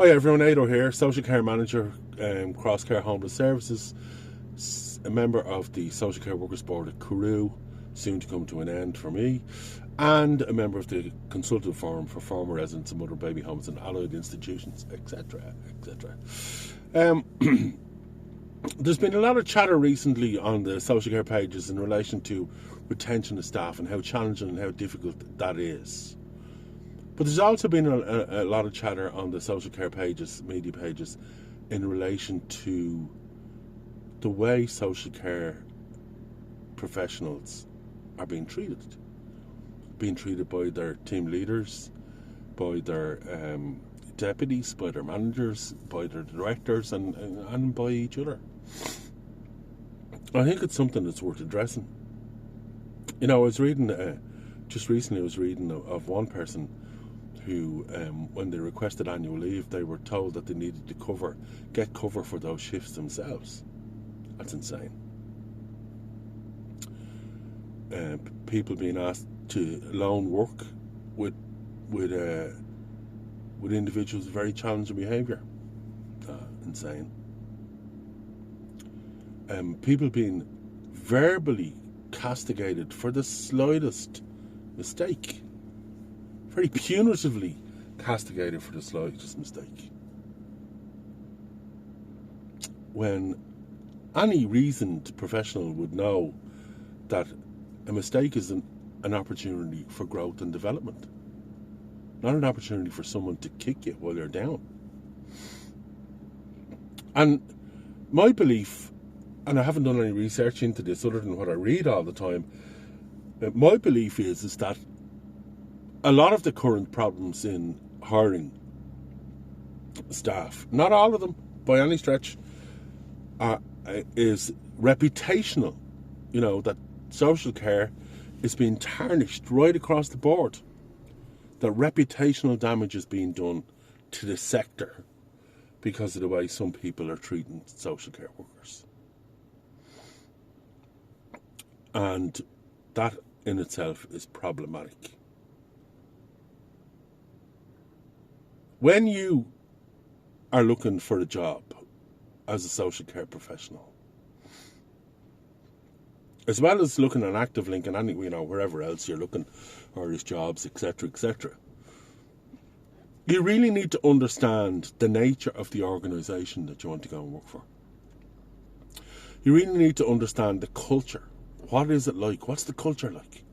Hi everyone, Ado here, Social Care Manager, Cross Care Homeless Services, a member of the Social Care Workers Board at Carew, soon to come to an end for me, and a member of the Consultative Forum for Former Residents of Mother and Baby Homes and Allied Institutions, etc. etc. There's been a lot of chatter recently on the social care pages in relation to retention of staff and how challenging and how difficult that is. But there's also been a lot of chatter on the social care pages, media pages, in relation to the way social care professionals are being treated by their team leaders, by their deputies, by their managers, by their directors, and by each other. I think it's something that's worth addressing. You know, I was reading, just recently I was reading of one person who, when they requested annual leave, they were told that they needed to get cover for those shifts themselves. That's insane. People being asked to alone work with individuals with very challenging behaviour. Insane. People being verbally castigated for the slightest mistake. Very punitively castigated for the slightest mistake. When any reasoned professional would know that a mistake is an opportunity for growth and development, not an opportunity for someone to kick you while you're down. And my belief, and I haven't done any research into this other than what I read all the time, my belief is that a lot of the current problems in hiring staff, not all of them by any stretch, is reputational. You know, that social care is being tarnished right across the board. That reputational damage is being done to the sector because of the way some people are treating social care workers. And that in itself is problematic. When you are looking for a job as a social care professional, as well as looking on ActiveLink and any, wherever else you're looking, or there's jobs, etc., etc., you really need to understand the nature of the organisation that you want to go and work for. You really need to understand the culture. What is it like? What's the culture like?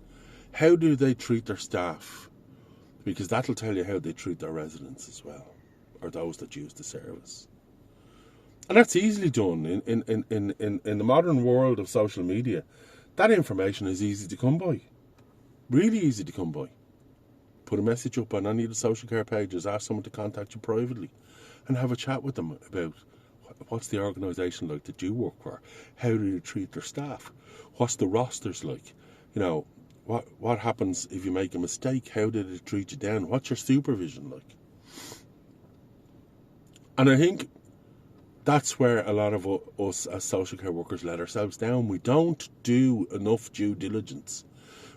How do they treat their staff? Because that'll tell you how they treat their residents as well, or those that use the service. And that's easily done in the modern world of social media. That information is easy to come by. Really easy to come by. Put a message up on any of the social care pages, ask someone to contact you privately and have a chat with them about what's the organisation like that you work for? How do you treat their staff? What's the rosters like? You know, what happens if you make a mistake? How did it treat you down? What's your supervision like? And I think that's where a lot of us as social care workers let ourselves down. We don't do enough due diligence.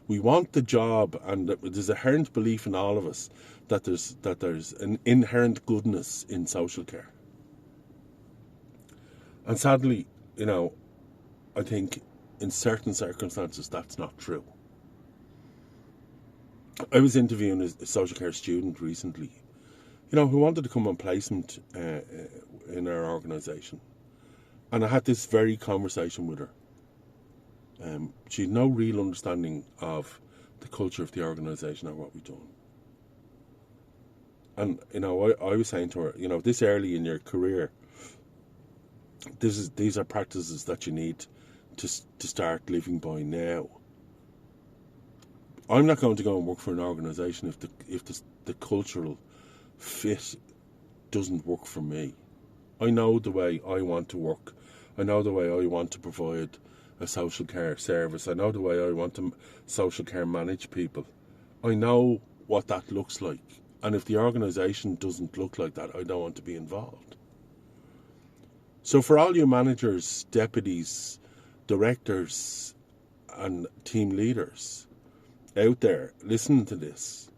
We want the job, and there's a inherent belief in all of us that there's an inherent goodness in social care. And sadly, you know, I think in certain circumstances that's not true. I was interviewing a social care student recently, you know, who wanted to come on placement in our organisation. And I had this very conversation with her. She had no real understanding of the culture of the organisation or what we've done. And, you know, I was saying to her, you know, this early in your career, these are practices that you need to start living by now. I'm not going to go and work for an organisation if the cultural fit doesn't work for me. I know the way I want to work. I know the way I want to provide a social care service. I know the way I want to social care manage people. I know what that looks like. And if the organisation doesn't look like that, I don't want to be involved. So for all you managers, deputies, directors and team leaders out there listening to this,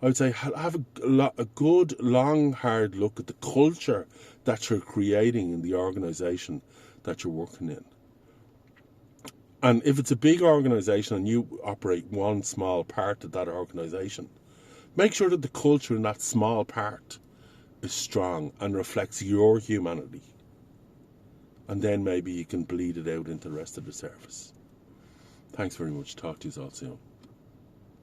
I would say have a good, long, hard look at the culture that you're creating in the organisation that you're working in. And if it's a big organisation and you operate one small part of that organisation, make sure that the culture in that small part is strong and reflects your humanity. And then maybe you can bleed it out into the rest of the service. Thanks very much. Talk to you all soon.